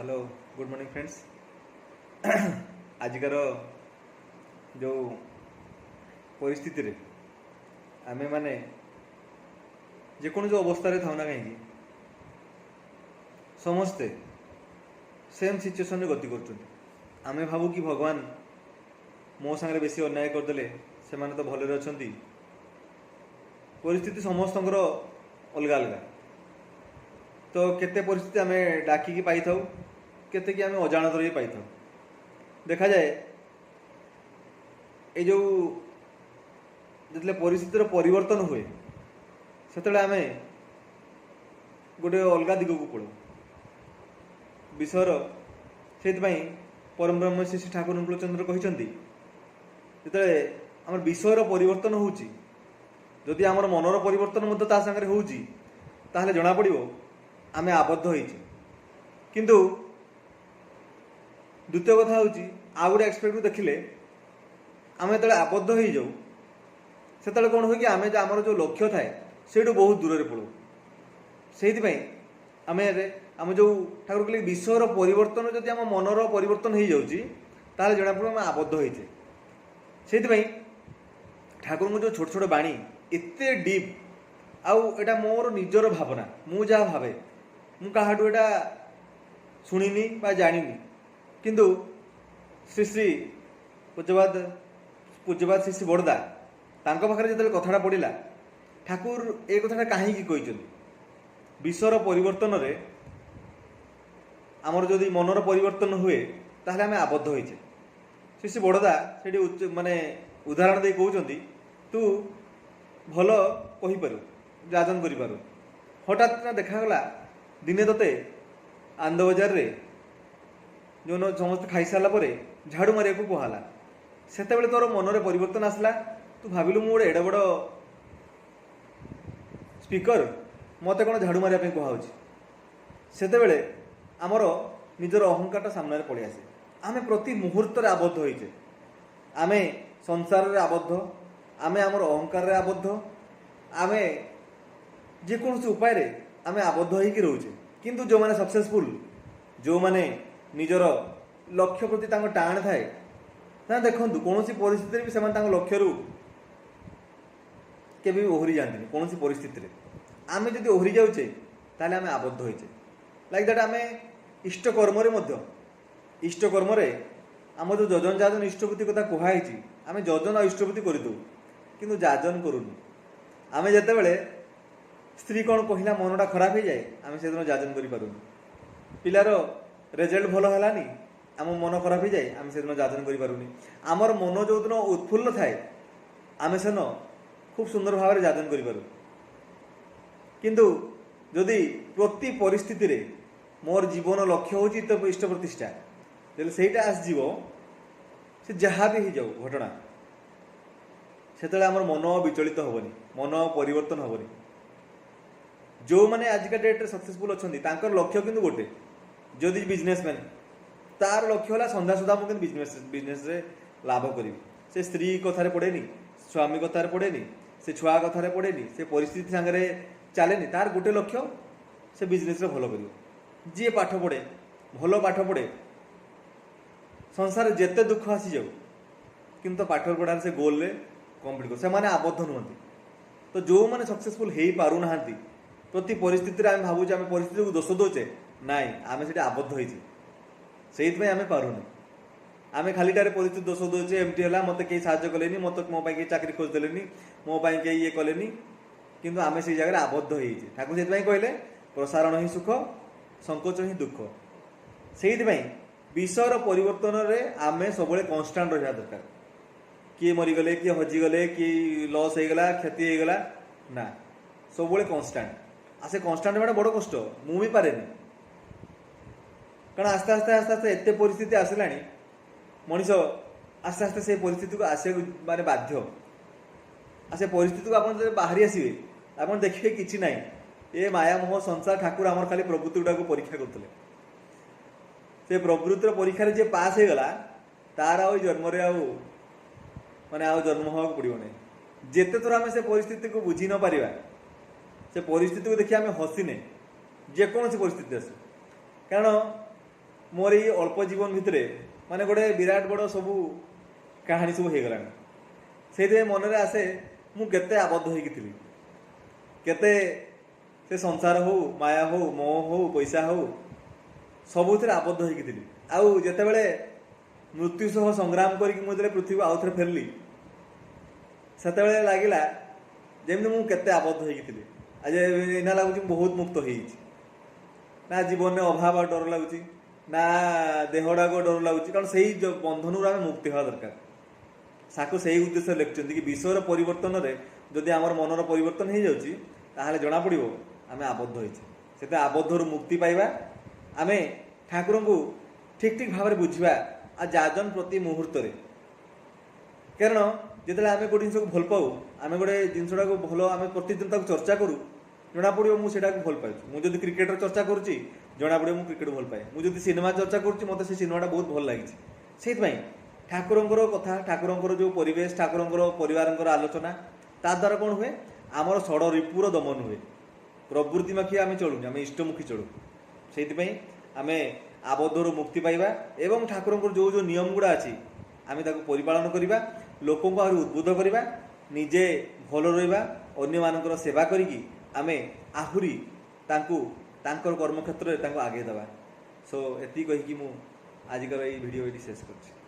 Hello good morning friends. आजिकार जो परिस्थिति रे आमे माने जेकोसी अवस्था था ना कहीं समस्ते सेम सिचुएशन गति कर भावु कि भगवान मो सांगे बेसी अन्याय करदे से माने तो भलरे अछंती। परिस्थिति समस्त अलग अलग तो केते परिस्थिति आमे डाकिकी पाई थाउ केते कि आमे अजाणत रही पाई थाउ। देखा जाए ये जो जितले परिस्थितिर परिवर्तन हुए से आमे गोटे अलग दिग को पड़ू विषयर से परम ब्रह्म श्री श्री ठाकुर अनुकूलचंद्र कहते जिते आम विषयर परिवर्तन होची जदि आमर मनर परिवर्तन ता सागर होची ताहले जना पड़िबो आमे आबद्ध होइछि। किंतु द्वितीय कथा होची आ गोटे एक्सपेक्ट देखिले आमे तले आबद्ध हो जाऊ से कौन हो कि आमे आमर जो लक्ष्य थाए सेठू बहुत दूर पड़ू से आम जो ठाकुर कहले विषयर परिवर्तन जदि आम मनर परिवर्तन हो जाऊँगी ताहले जना पड़ो आम आबद्ध होइछे। से ठाकुर को जो छोट छोट बाणी एते डीप आउ एटा मोर निजर भावना मु जहाँ भावे मु काहाडू एटा शुणिनी बा जानिनी किंतु श्री श्री पूज्यवाद श्री श्री बड़दा तांको पाखरे जतले कथाटा पड़िला ठाकुर ए कथाटा कहीं कहते विषयर परिवर्तन रे आमर जदि मनर परिवर्तन हुए ताहले आमे आबद्ध होइछे। श्री श्री बड़दा सेठी माने उदाहरण दे कहउचंती तू भल कहि पारु राजन करि पारु हठात ना देखागला दिने तते आनंद बजार रे जो समस्त खाई सारा पर झाड़ू मारिया को कहला से तोर मनरे परिवर्तन आसला तू भाविलु मु एडे बड़ स्पीकर मत कौन झाड़ू मारिया कहुच्छी से आमर निजर अहंकार सामने पड़े आसे आमे प्रति मुहूर्त आबद्ध होइछे आमे संसार रे आबद्ध आमे आमर अहंकार रे आबद्ध आमे जेकोसी उपाय रे आमे आबद्ध होइकी रहउछे। किंतु जो माने सक्सेसफुल जो माने निजर लक्ष्य प्रति टाण थाए ना देखंतु कोनोसी परिस्थिति भी सेमान तांको लक्ष्य रु केबे ओहरी जानते कोनोसी परिस्थिति रे आमे जदि ओहरी जाउछे ताले आमे आबद्ध होइछे। लाइक दैट आमे इष्ट कर्म रे मध्य इष्ट कर्म रे आम जो जजन जाजन इष्टपति कथा कहुई आम जजन और इष्टपति करदू किंतु जाजन करूनु आमे जेते बेले स्त्री कौन कहला मनटा खराब हो जाए आम से दिन जाजन करूँ पिलार रेजल्ट भल है आम मन खराब हो जाए आम से दिन जाजन करूँ आमर मन जो दिन उत्फुल्ल थाए आम से खूब सुंदर भाव में जाजन करूँ। किंतु जदि प्रति परिस्थिति रे मोर जीवन लक्ष्य होची तो इष्ट प्रतिष्ठा तेल सेटा आसजीव से जहाँ भी हो जाऊ घटना से आमर मन विचलित हेनी मन परिवर्तन हेनी। जो मैंने आजिका डेट्रे सक्सेसफुल अच्छा लक्ष्य किंतु गोटे जदि बिजनेसमैन तार लक्ष्य है संध्या सुधा मुझे बिजनेस रे लाभ करी से स्त्री कथार पड़ेनी स्वामी कथार पड़ेनी से छुआ कथार पड़ेनी से परिस्थिति सांगे चलेनी तार गोटे लक्ष्य से बिजनेस रे भल कर जी पाठ पढ़े भल पाठ पढ़े संसार जेते दुख आसी जाऊ किंतु पाठ पढ़ार से गोल रे कंप्लीट कर से माने आबद्ध नुहंती। तो जो मैंने सक्सेसफुल हो पारु नाहांती प्रति परिस्थिति आम भावुचे आम परिस्थिति को दोष दौचे नाई आम से आबद्ध होती आम पारुनी आम खालीटार परिस्थिति दोष दौचे एमती है मत कई साहय कले मत मो चाकरी खोजदेले मो कई ये कले किंतु आम से जगह आबद्ध हो ठाकुर से कहले प्रसारण ही सुख संकोच ही दुख से विषयर परिवर्तन रे आमे सब कन्स्टांट रहा दरकार किए मरीगले किए हजिगले किए लस होगला क्षति होगला ना सब कन्स्टांट आसे कन्स्टांट होगा बड़ कष्ट मु भी पारे कारण आस्ते आस्ते आस्ते आस्ते एत परिस्थिति आसला मनीष आस्ते आस्ते से परिस्थिति को आसे माने बाध्य से परिस्थिति को आप बाहरी आसवे आप देखिए कि ना ये माया मोह संसार ठाकुर आमर खाली प्रवृत्ति गुड़ा परीक्षा करते से प्रवृत्तिर परीक्षा जी पास हो गला तार आ जन्म माने आ जन्म हवा पड़ो ना जिते थर आम से परिस्थिति को बुझी न पारिबा से परिस्थिति को देखिए आम हसीने जेकोसी परिस्थिति आस कारण मोर ये अल्प जीवन भितर माने गोटे विराट बड़ सबू कहानी सब हो गलानी से मन आसे मु केते आबद्ध होगी केते से संसार हो माया हो मोह हो पैसा हो सबुथिरे आबद्ध होगी आउ जेतेबेले मृत्यु सह संग्राम करके मुझे पृथ्वी आउ थे फेरली सेतेबेले लागिला जेमती मु केते आबद्ध होगी आज इना लगुच बहुत मुक्त हो ना जीवन में अभाव आ डर लगुच ना देहटा को डर लगुच कारण से बंधन आम मुक्ति हवा दरकार साकू से उद्देश्य लिखुं कि विश्वर परिवर्तन में जदि आम मनर परिवर्तन हो जाए जना पड़ो आम आबद्ध होते आबद्ध मुक्ति पाइबा आम ठाकुर को ठीक ठीक भाव में बुझा आ जाजन प्रति मुहूर्त कारण जिते आम गोटे जिन को भल पाऊ आम गोटे जिनसा को भल आम प्रतिदिन चर्चा करूँ जना पड़ो मुझे भल पाए मुझे क्रिकेटर चर्चा करुँची जना पड़ो मुझे क्रिकेट भल पाए मुझे सिनेमा चर्चा करुँची मत से सिनेमाटा बहुत भल लगी से ठाकुरंकर कथा ठाकुरंकर जो परिवेश ठाकुरंकर परिवार आलोचना ता द्वारा कौन हुए आमर षड़ रिपुर दमन हुए प्रवृत्तिमुखी आम चलुनी आम इष्टमुखी चलू से आम आबद्धरू मुक्ति पाइबा एवं ठाकुरंकर जो जो नियम गुड़ा अच्छी आम परिपालन करवा लोक आहरी उद्बुद्ध करवा निजे भल रहा अन्य मानकर सेवा करिकी आम आहुरी तांकर कर्मक्षेत्र आगे दबा सो एति कहीकि मु आजिकर ये वीडियो ये शेष कर